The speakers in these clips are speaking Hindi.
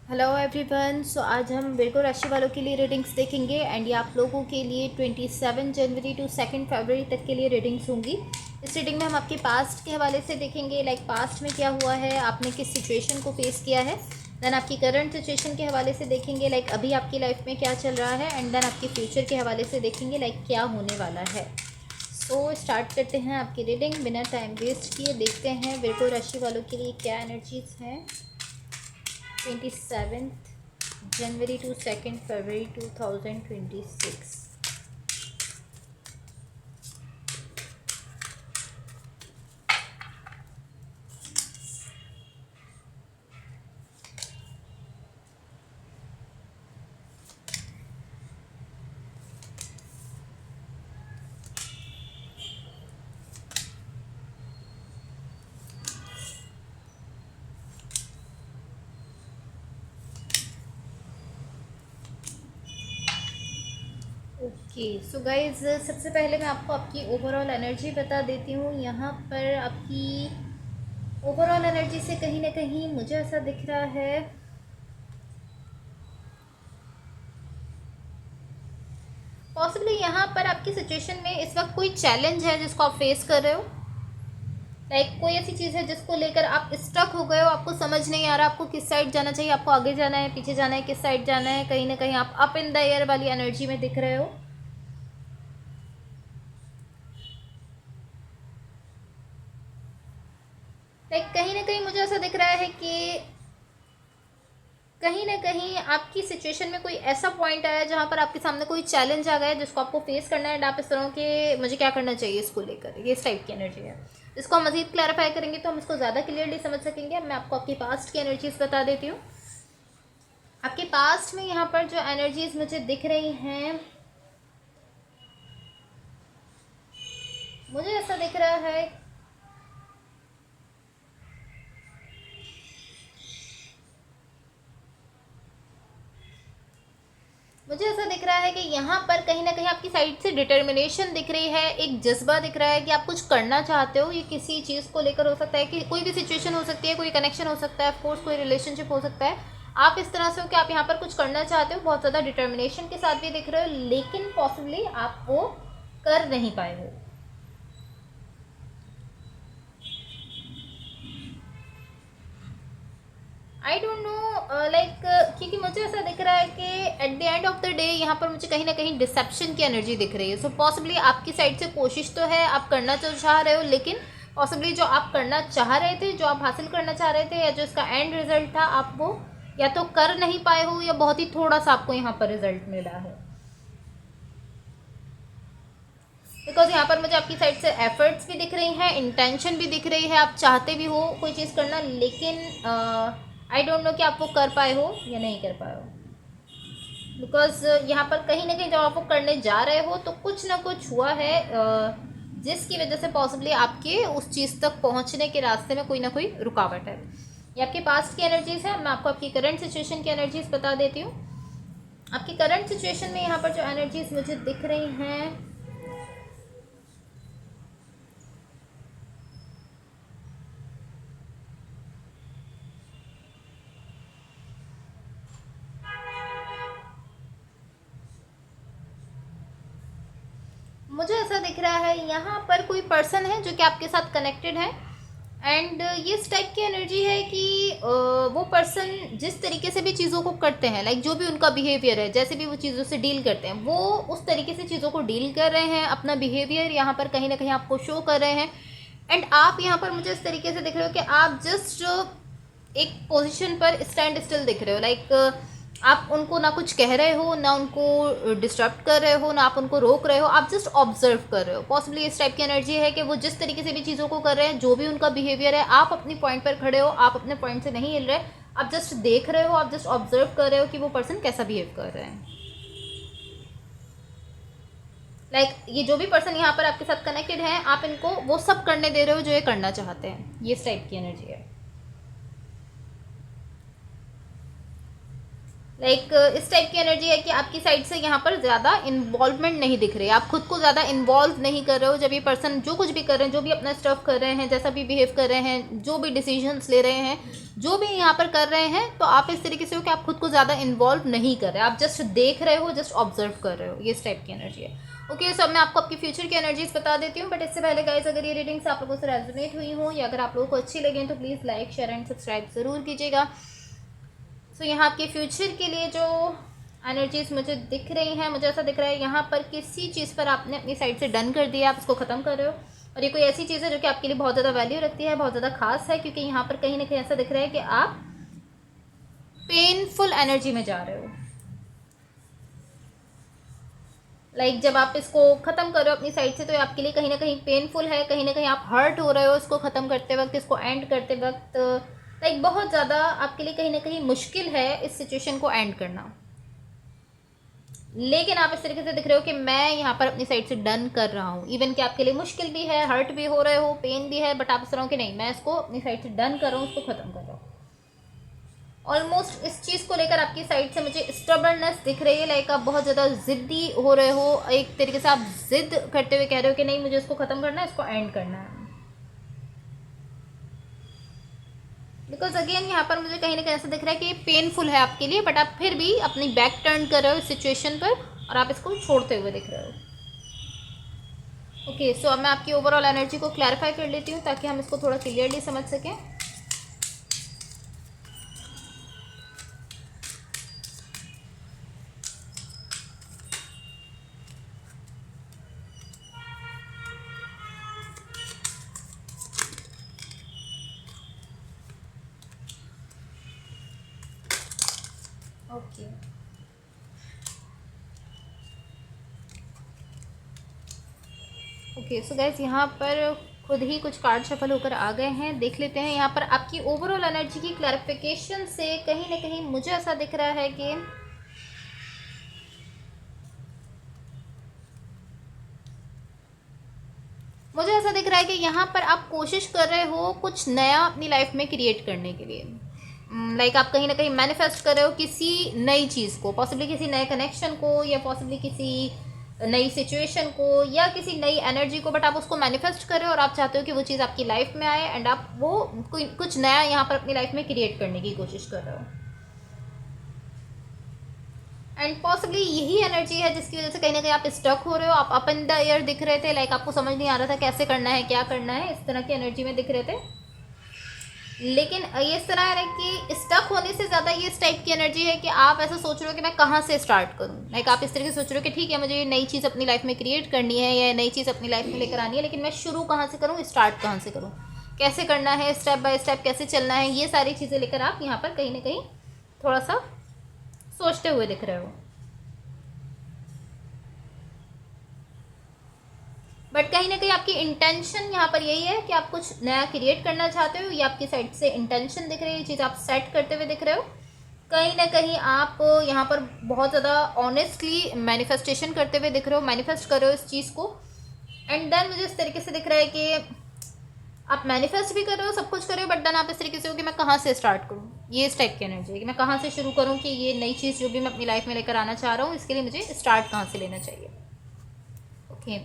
Hello everyone. सो आज हम बिल्कुल राशि वालों के लिए रीडिंग्स देखेंगे एंड ये आप लोगों के लिए 27 जनवरी टू 2 फरवरी तक के लिए रीडिंग्स होंगी। इस रीडिंग में हम आपके पास्ट के हवाले से देखेंगे, लाइक पास्ट में क्या हुआ है, आपने किस सिचुएशन को फेस किया है। देन आपकी करंट सिचुएशन के हवाले से देखेंगे, लाइक अभी आपकी लाइफ में क्या चल रहा है। एंड देन आपके फ्यूचर के हवाले से देखेंगे, लाइक क्या होने वाला है। सो स्टार्ट करते हैं आपकी रीडिंग बिना टाइम वेस्ट किए। देखते हैं बिल्कुल राशि वालों के लिए क्या एनर्जीज हैं 27 जनवरी टू 2 फरवरी 2026। ओके सो गाइज, सबसे पहले मैं आपको आपकी ओवरऑल एनर्जी बता देती हूँ। यहाँ पर आपकी ओवरऑल एनर्जी से कहीं ना कहीं मुझे ऐसा दिख रहा है, पॉसिबली यहाँ पर आपकी सिचुएशन में इस वक्त कोई चैलेंज है जिसको आप फेस कर रहे हो। लाइक कोई ऐसी चीज़ है जिसको लेकर आप स्टक हो गए हो, आपको समझ नहीं आ रहा आपको किस साइड जाना चाहिए, आपको आगे जाना है, पीछे जाना है, किस साइड जाना है। कहीं ना कहीं आप अप इन द एयर वाली एनर्जी में दिख रहे हो। लाइक कहीं ना कहीं मुझे ऐसा दिख रहा है कि कहीं ना कहीं आपकी सिचुएशन में कोई ऐसा पॉइंट आया जहाँ पर आपके सामने कोई चैलेंज आ गया है जिसको आपको फेस करना है। एंड आप इस तरह के मुझे क्या करना चाहिए इसको लेकर, ये इस टाइप की एनर्जी है। इसको हम मजीद क्लैरिफाई करेंगे तो हम इसको ज़्यादा क्लियरली समझ सकेंगे। मैं आपको आपकी पास्ट की एनर्जीज बता देती हूँ। आपके पास्ट में यहाँ पर जो एनर्जीज मुझे दिख रही हैं, मुझे ऐसा दिख रहा है, मुझे ऐसा दिख रहा है कि यहाँ पर कहीं ना कहीं आपकी साइड से डिटर्मिनेशन दिख रही है, एक जज्बा दिख रहा है कि आप कुछ करना चाहते हो। ये किसी चीज़ को लेकर हो सकता है, कि कोई भी सिचुएशन हो सकती है, कोई कनेक्शन हो सकता है, ऑफकोर्स कोई रिलेशनशिप हो सकता है। आप इस तरह से हो कि आप यहाँ पर कुछ करना चाहते हो, बहुत ज़्यादा डिटर्मिनेशन के साथ भी दिख रहे हो, लेकिन पॉसिबली आप वो कर नहीं पाए हो। आई डोंट नो, लाइक क्योंकि मुझे ऐसा दिख रहा है कि at the end of the day यहाँ पर मुझे कहीं ना कहीं डिसेप्शन की एनर्जी दिख रही है। सो पॉसिबली आपकी साइड से कोशिश तो है, आप करना तो चाह रहे हो, लेकिन पॉसिबली जो आप करना चाह रहे थे, जो आप हासिल करना चाह रहे थे, या जो इसका एंड रिजल्ट था, आप वो या तो कर नहीं पाए हो या बहुत ही थोड़ा सा आपको यहाँ पर रिजल्ट मिला है। बिकॉज यहाँ पर मुझे आपकी साइड से एफर्ट्स भी दिख रही हैं, इंटेंशन भी दिख रही है, आप चाहते भी हो कोई चीज़ करना, लेकिन आई डोंट नो कि आप वो कर पाए हो या नहीं कर पाए हो। बिकॉज यहाँ पर कहीं ना कहीं जब आप वो करने जा रहे हो तो कुछ ना कुछ हुआ है, जिसकी वजह से पॉसिबली आपके उस चीज़ तक पहुँचने के रास्ते में कोई ना कोई रुकावट है। ये आपके पास्ट की एनर्जीज है। मैं आपको आपकी करंट सिचुएशन की एनर्जीज बता देती हूँ। आपकी करंट सिचुएशन में यहाँ पर जो एनर्जीज मुझे दिख रही हैं, मुझे ऐसा दिख रहा है यहाँ पर कोई पर्सन है जो कि आपके साथ कनेक्टेड है। एंड ये इस टाइप की एनर्जी है कि वो पर्सन जिस तरीके से भी चीज़ों को करते हैं, लाइक जो भी उनका बिहेवियर है, जैसे भी वो चीज़ों से डील करते हैं, वो उस तरीके से चीज़ों को डील कर रहे हैं। अपना बिहेवियर यहाँ पर कहीं ना कहीं आपको शो कर रहे हैं। एंड आप यहाँ पर मुझे इस तरीके से दिख रहे हो कि आप जस्ट एक पोजीशन पर स्टैंड स्टिल दिख रहे हो। लाइक आप उनको ना कुछ कह रहे हो, ना उनको डिस्टर्ब कर रहे हो, ना आप उनको रोक रहे हो, आप जस्ट ऑब्जर्व कर रहे हो। पॉसिबली इस टाइप की एनर्जी है कि वो जिस तरीके से भी चीज़ों को कर रहे हैं, जो भी उनका बिहेवियर है, आप अपनी पॉइंट पर खड़े हो, आप अपने पॉइंट से नहीं हिल रहे, आप जस्ट देख रहे हो, आप जस्ट ऑब्जर्व कर रहे हो कि वो पर्सन कैसा बिहेव कर रहे हैं। लाइक ये जो भी पर्सन यहाँ पर आपके साथ कनेक्टेड है, आप इनको वो सब करने दे रहे हो जो ये करना चाहते हैं। ये इस टाइप की एनर्जी है। लाइक इस टाइप की एनर्जी है कि आपकी साइड से यहाँ पर ज़्यादा इन्वॉल्वमेंट नहीं दिख रही है, आप खुद को ज़्यादा इन्वॉल्व नहीं कर रहे हो। जब ये पर्सन जो कुछ भी कर रहे हैं, जो भी अपना स्टफ कर रहे हैं, जैसा भी बिहेव कर रहे हैं, जो भी डिसीजंस ले रहे हैं, जो भी यहाँ पर कर रहे हैं, तो आप इस तरीके से हो कि आप खुद को ज़्यादा इन्वॉल्व नहीं कर रहे, आप जस्ट देख रहे हो, जस्ट ऑब्जर्व कर रहे हो। ये इस टाइप की एनर्जी है। ओके, सो मैं आपको आपकी फ्यूचर की एनर्जीज बता देती हूँ, बट इससे पहले गाइस, अगर ये रीडिंग्स आप लोगों से रेजोनेट हुई हो या अगर आप लोगों को अच्छी लगे तो please like, share and subscribe ज़रूर कीजिएगा। सो यहाँ आपके फ्यूचर के लिए जो एनर्जीज मुझे दिख रही हैं, मुझे ऐसा दिख रहा है यहाँ पर किसी चीज़ पर आपने अपनी साइड से डन कर दिया, आप इसको ख़त्म कर रहे हो। और ये कोई ऐसी चीज़ है जो कि आपके लिए बहुत ज़्यादा वैल्यू रखती है, बहुत ज़्यादा खास है, क्योंकि यहाँ पर कहीं ना कहीं ऐसा दिख रहा है कि आप पेनफुल एनर्जी में जा रहे हो। लाइक जब आप इसको ख़त्म कर रहे हो अपनी साइड से, तो ये आपके लिए कहीं ना कहीं पेनफुल है, कहीं ना कहीं आप हर्ट हो रहे हो इसको ख़त्म करते वक्त, इसको एंड करते वक्त। लाइक बहुत ज़्यादा आपके लिए कहीं ना कहीं मुश्किल है इस सिचुएशन को एंड करना। लेकिन आप इस तरीके से दिख रहे हो कि मैं यहाँ पर अपनी साइड से डन कर रहा हूँ, इवन कि आपके लिए मुश्किल भी है, हर्ट भी हो रहे हो, पेन भी है, बट आप इस तरह हो कि नहीं, मैं इसको अपनी साइड से डन कर रहा हूँ, इसको ख़त्म कर रहा हूँ। ऑलमोस्ट इस चीज़ को लेकर आपकी साइड से मुझे स्टबर्ननेस दिख रही है। लाइक आप बहुत ज़्यादा ज़िद्दी हो रहे हो, एक तरीके से आप ज़िद करते हुए कह रहे हो कि नहीं, मुझे इसको ख़त्म करना है, इसको एंड करना है। बिकॉज अगेन यहाँ पर मुझे कहीं ना कहीं ऐसा दिख रहा है कि ये पेनफुल है आपके लिए, बट आप फिर भी अपनी बैक टर्न कर रहे हो इस सिचुएशन पर और आप इसको छोड़ते हुए दिख रहे हो। ओके, सो अब मैं आपकी ओवरऑल एनर्जी को क्लैरिफाई कर लेती हूँ ताकि हम इसको थोड़ा क्लियरली समझ सकें। ओके, ओके, सो गाइस यहाँ पर खुद ही कुछ कार्ड शफल होकर आ गए हैं, देख लेते हैं। यहाँ पर आपकी ओवरऑल एनर्जी की क्लैरिफिकेशन से कहीं ना कहीं मुझे ऐसा दिख रहा है कि मुझे ऐसा दिख रहा है कि यहाँ पर आप कोशिश कर रहे हो कुछ नया अपनी लाइफ में क्रिएट करने के लिए। लाइक आप कहीं ना कहीं मैनिफेस्ट कर रहे हो किसी नई चीज़ को, पॉसिबली किसी नए कनेक्शन को, या पॉसिबली किसी नई सिचुएशन को, या किसी नई एनर्जी को, बट आप उसको मैनिफेस्ट कर रहे हो और आप चाहते हो कि वो चीज़ आपकी लाइफ में आए एंड आप वो कोई कुछ नया यहाँ पर अपनी लाइफ में क्रिएट करने की कोशिश कर रहे हो। एंड पॉसिबली यही एनर्जी है जिसकी वजह से कहीं ना कहीं आप स्टक हो रहे हो, आप अप इन द एयर दिख रहे थे, लाइक आपको समझ नहीं आ रहा था कैसे करना है, क्या करना है, इस तरह की एनर्जी में दिख रहे थे। लेकिन ये इस तरह है कि स्टक होने से ज़्यादा ये इस टाइप की एनर्जी है कि आप ऐसा सोच रहे हो कि मैं कहाँ से स्टार्ट करूँ। लाइक आप इस तरीके से सोच रहे हो कि ठीक है, मुझे ये नई चीज़ अपनी लाइफ में क्रिएट करनी है या नई चीज़ अपनी लाइफ में लेकर आनी है, लेकिन मैं शुरू कहाँ से करूँ, स्टार्ट कहाँ से करूँ, कैसे करना है, स्टेप बाय स्टेप कैसे चलना है, ये सारी चीज़ें लेकर आप यहाँ पर कहीं ना कहीं थोड़ा सा सोचते हुए दिख रहे हो। बट कहीं ना कहीं आपकी इंटेंशन यहाँ पर यही है कि आप कुछ नया क्रिएट करना चाहते हो, ये आपकी साइड से इंटेंशन दिख रही है, ये चीज़ आप सेट करते हुए दिख रहे हो। कहीं ना कहीं आप यहाँ पर बहुत ज़्यादा ऑनेस्टली मैनिफेस्टेशन करते हुए दिख रहे हो, मैनिफेस्ट कर रहे हो इस चीज़ को। एंड देन मुझे इस तरीके से दिख रहा है कि आप मैनिफेस्ट भी कर रहे हो, सब कुछ कर रहे हो, बट देन आप इस तरीके से हो कि मैं कहाँ से स्टार्ट करूँ, ये इस टाइप की एनर्जी है कि मैं कहाँ से शुरू करूँ, कि ये नई चीज़ जो भी मैं अपनी लाइफ में लेकर आना चाह रहा हूँ, इसके लिए मुझे स्टार्ट कहाँ से लेना चाहिए। ओके,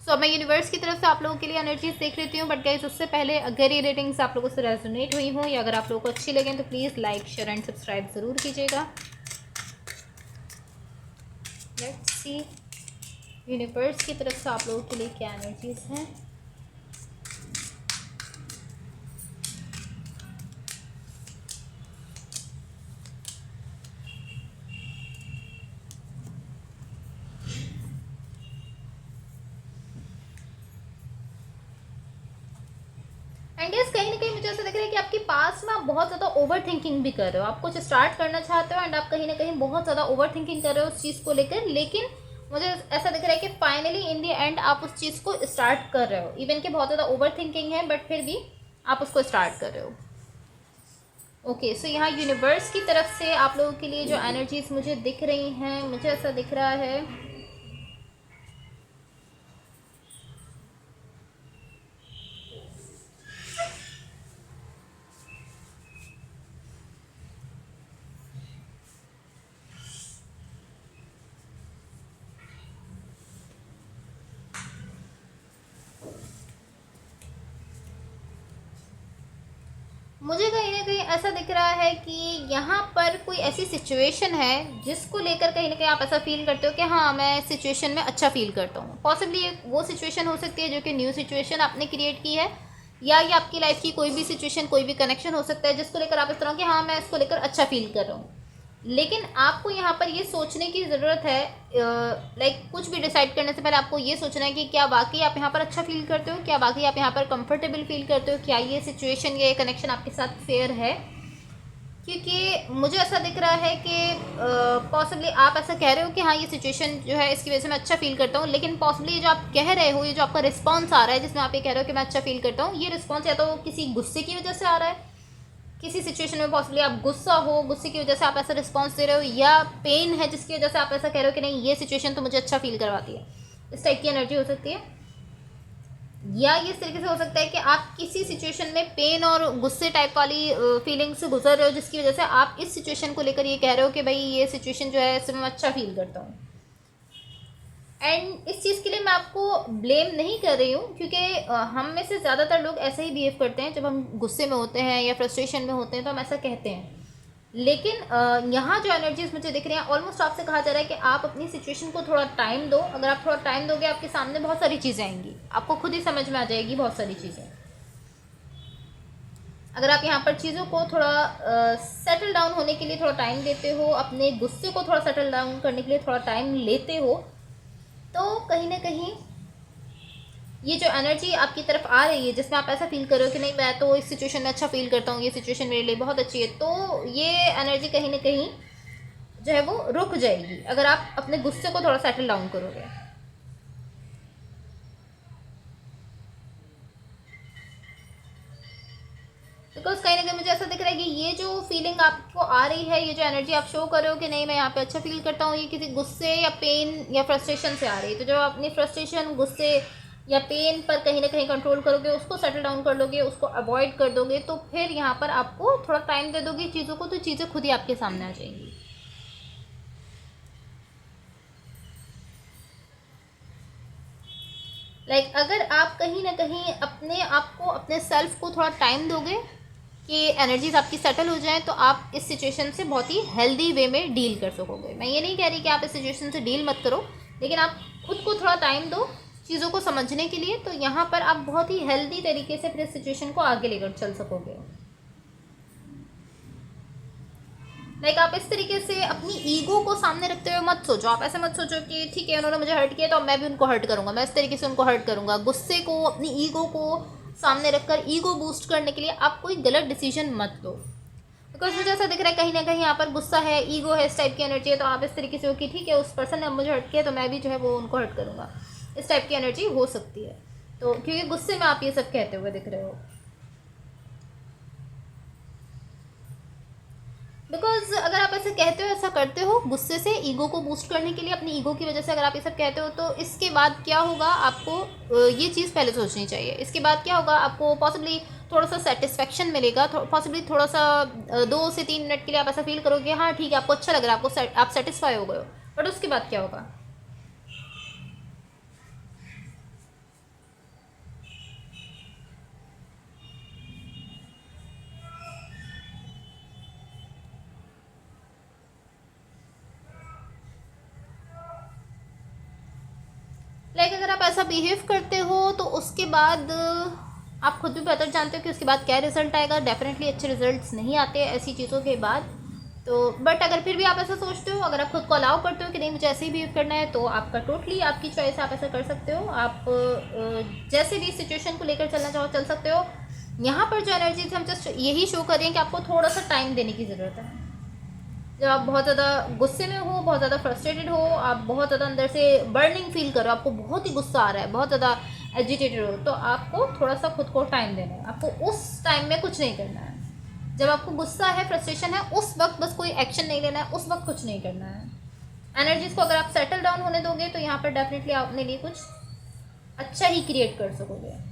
सो अब मैं यूनिवर्स की तरफ से आप लोगों के लिए एनर्जीज देख लेती हूँ, बट गाइस उससे पहले अगर ये रेटिंग्स आप लोगों से रेजोनेट हुई हों या अगर आप लोगों को अच्छी लगें तो please like, share and subscribe ज़रूर कीजिएगा। लेट्स सी यूनिवर्स की तरफ से आप लोगों के लिए क्या एनर्जीज हैं। एंड यस, कहीं ना कहीं मुझे ऐसा लग रहा है कि आपके पास में आप बहुत ज़्यादा ओवर थिंकिंग भी कर रहे हो, आप कुछ स्टार्ट करना चाहते हो एंड आप कहीं ना कहीं बहुत ज़्यादा ओवर थिंकिंग कर रहे हो उस चीज़ को लेकर, लेकिन मुझे ऐसा दिख रहा है कि फाइनली इन दी एंड आप उस चीज़ को स्टार्ट कर रहे हो। इवन कि बहुत ज़्यादा ओवर थिंकिंग है, बट फिर भी आप उसको स्टार्ट कर रहे हो। ओके, सो यहाँ यूनिवर्स की तरफ से आप लोगों के लिए जो एनर्जीज मुझे दिख रही हैं, मुझे ऐसा दिख रहा है मुझे कहीं ना कहीं ऐसा दिख रहा है कि यहाँ पर कोई ऐसी सिचुएशन है जिसको लेकर कहीं ना कहीं आप ऐसा फील करते हो कि हाँ मैं इस सिचुएशन में अच्छा फील करता हूँ। पॉसिबली वो सिचुएशन हो सकती है जो कि न्यू सिचुएशन आपने क्रिएट की है, या ये आपकी लाइफ की कोई भी सिचुएशन, कोई भी कनेक्शन हो सकता है जिसको लेकर आप इस तरह कि हाँ मैं इसको लेकर अच्छा फील कर रहा हूँ। लेकिन आपको यहाँ पर ये सोचने की ज़रूरत है, लाइक कुछ भी डिसाइड करने से पहले आपको ये सोचना है कि क्या वाकई आप यहाँ पर अच्छा फील करते हो, क्या वाकई आप यहाँ पर कंफर्टेबल फील करते हो, क्या ये सिचुएशन या ये कनेक्शन आपके साथ फेयर है। क्योंकि मुझे ऐसा दिख रहा है कि पॉसिबली आप ऐसा कह रहे हो कि हाँ ये सिचुएशन जो है इसकी वजह से मैं अच्छा फील करता हूँ, लेकिन पॉसिबली जो आप कह रहे हो, ये जो आपका रिस्पॉन्स आ रहा है जिसमें आप ये कह रहे हो कि मैं अच्छा फील करता हूँ, ये रिस्पॉन्स या तो किसी गुस्से की वजह से आ रहा है, किसी सिचुएशन में पॉसिबली आप गुस्सा हो, गुस्से की वजह से आप ऐसा रिस्पॉन्स दे रहे हो, या पेन है जिसकी वजह से आप ऐसा कह रहे हो कि नहीं ये सिचुएशन तो मुझे अच्छा फील करवाती है। इस टाइप की एनर्जी हो सकती है। या ये इस तरीके से हो सकता है कि आप किसी सिचुएशन में पेन और गुस्से टाइप वाली फीलिंग से गुजर रहे हो, जिसकी वजह से आप इस सिचुएशन को लेकर ये कह रहे हो कि भाई ये सिचुएशन जो है इसमें मैं अच्छा फील करता हूँ। एंड इस चीज़ के लिए मैं आपको ब्लेम नहीं कर रही हूँ, क्योंकि हम में से ज़्यादातर लोग ऐसे ही बिहेव करते हैं। जब हम गुस्से में होते हैं या फ्रस्ट्रेशन में होते हैं तो हम ऐसा कहते हैं। लेकिन यहाँ जो एनर्जीज मुझे दिख रही हैं, ऑलमोस्ट आपसे कहा जा रहा है कि आप अपनी सिचुएशन को थोड़ा टाइम दो। अगर आप थोड़ा टाइम दोगे, आपके सामने बहुत सारी चीज़ें आएंगी, आपको खुद ही समझ में आ जाएगी बहुत सारी चीज़ें। अगर आप यहाँ पर चीज़ों को थोड़ा सेटल डाउन होने के लिए थोड़ा टाइम देते हो, अपने गुस्से को थोड़ा सेटल डाउन करने के लिए थोड़ा टाइम लेते हो, तो कहीं ना कहीं ये जो एनर्जी आपकी तरफ आ रही है जिसमें आप ऐसा फील कर रहे हो कि नहीं मैं तो इस सिचुएशन में अच्छा फील करता हूँ, ये सिचुएशन मेरे लिए बहुत अच्छी है, तो ये एनर्जी कहीं ना कहीं जो है वो रुक जाएगी अगर आप अपने गुस्से को थोड़ा सेटल डाउन करोगे। बिकॉज कहीं ना कहीं मुझे ऐसा दिख रहा है कि ये जो फीलिंग आपको आ रही है, ये जो एनर्जी आप शो कर रहे हो कि नहीं मैं यहाँ पे अच्छा फील करता हूँ, ये किसी गुस्से या पेन या फ्रस्ट्रेशन से आ रही है। तो जब आप अपनी फ्रस्ट्रेशन, गुस्से या पेन पर कहीं ना कहीं कंट्रोल करोगे, उसको सेटल डाउन कर लोगे, उसको अवॉइड कर दोगे, तो फिर यहाँ पर आपको थोड़ा टाइम दे दोगे चीज़ों को, तो चीज़ें खुद ही आपके सामने आ जाएंगी। लाइक अगर आप कहीं ना कहीं अपने आप को, अपने सेल्फ को थोड़ा टाइम दोगे कि एनर्जीज आपकी सेटल हो जाए, तो आप इस सिचुएशन से बहुत ही हेल्दी वे में डील कर सकोगे। मैं ये नहीं कह रही कि आप इस सिचुएशन से डील मत करो, लेकिन आप खुद को थोड़ा टाइम दो चीज़ों को समझने के लिए, तो यहाँ पर आप बहुत ही हेल्दी तरीके से फिर इस सिचुएशन को आगे लेकर चल सकोगे। लाइक आप इस तरीके से अपनी ईगो को सामने रखते हुए मत सोचो। आप ऐसे मत सोचो कि ठीक है उन्होंने मुझे हर्ट किया तो मैं भी उनको हर्ट करूँगा, मैं इस तरीके से उनको हर्ट करूँगा। गुस्से को, अपनी ईगो को सामने रखकर ईगो बूस्ट करने के लिए आप कोई गलत डिसीजन मत लो। बिकॉज मुझे ऐसा दिख रहा है कहीं ना कहीं यहाँ पर गुस्सा है, ईगो है, इस टाइप की एनर्जी है, तो आप इस तरीके से हो कि ठीक है उस पर्सन ने मुझे हर्ट किया तो मैं भी जो है वो उनको हर्ट करूँगा, इस टाइप की एनर्जी हो सकती है। तो क्योंकि गुस्से में आप ये सब कहते हुए दिख रहे हो। बिकॉज अगर आप ऐसे कहते हो, ऐसा करते हो गुस्से से, ईगो को बूस्ट करने के लिए, अपनी ईगो की वजह से अगर आप ये सब कहते हो, तो इसके बाद क्या होगा, आपको ये चीज़ पहले सोचनी चाहिए। इसके बाद क्या होगा, आपको पॉसिबली थोड़ा सा सेटिस्फेक्शन मिलेगा, पॉसिबली थोड़ा सा 2 से 3 मिनट के लिए आप ऐसा फील करोगे, हाँ ठीक है आपको अच्छा लग रहा है, आपको आप सेटिस्फाई हो गए हो। बट उसके बाद क्या होगा, लाइक अगर आप ऐसा बिहेव करते हो तो उसके बाद आप खुद भी बेहतर जानते हो कि उसके बाद क्या रिजल्ट आएगा। डेफिनेटली अच्छे रिजल्ट्स नहीं आते ऐसी चीज़ों के बाद। तो बट अगर फिर भी आप ऐसा सोचते हो, अगर आप खुद को अलाउ करते हो कि नहीं मुझे ऐसे ही बिहेव करना है, तो आपका टोटली आपकी चॉइस, आप ऐसा कर सकते हो। आप जैसे भी सिचुएशन को लेकर चलना चाहो चल सकते हो। यहाँ पर जो एनर्जी थी हम जस्ट यही शो कर रहे हैं कि आपको थोड़ा सा टाइम देने की ज़रूरत है। जब आप बहुत ज़्यादा गुस्से में हो, बहुत ज़्यादा फ्रस्ट्रेटेड हो, आप बहुत ज़्यादा अंदर से बर्निंग फील करो, आपको बहुत ही गुस्सा आ रहा है, बहुत ज़्यादा एजिटेटेड हो, तो आपको थोड़ा सा खुद को टाइम देना है। आपको उस टाइम में कुछ नहीं करना है। जब आपको गुस्सा है, फ्रस्ट्रेशन है, उस वक्त बस कोई एक्शन नहीं लेना है, उस वक्त कुछ नहीं करना है। एनर्जीज को अगर आप सेटल डाउन होने दोगे तो यहाँ पर डेफिनेटली आप अपने लिए कुछ अच्छा ही क्रिएट कर सकोगे।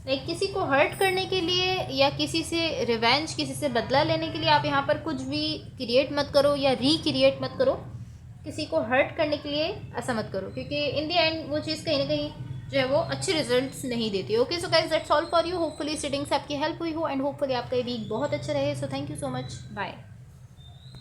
लाइक किसी को हर्ट करने के लिए या किसी से रिवेंज, किसी से बदला लेने के लिए आप यहाँ पर कुछ भी क्रिएट मत करो या रिक्रिएट मत करो। किसी को हर्ट करने के लिए ऐसा मत करो, क्योंकि इन द एंड वो चीज़ कहीं ना कहीं जो है वो अच्छे रिजल्ट्स नहीं देती। Okay so guys that's all for you. Hopefully इस रीडिंग से आपकी हेल्प हुई हो एंड होपफुली आपका वीक बहुत अच्छा रहे। So thank you so much, bye.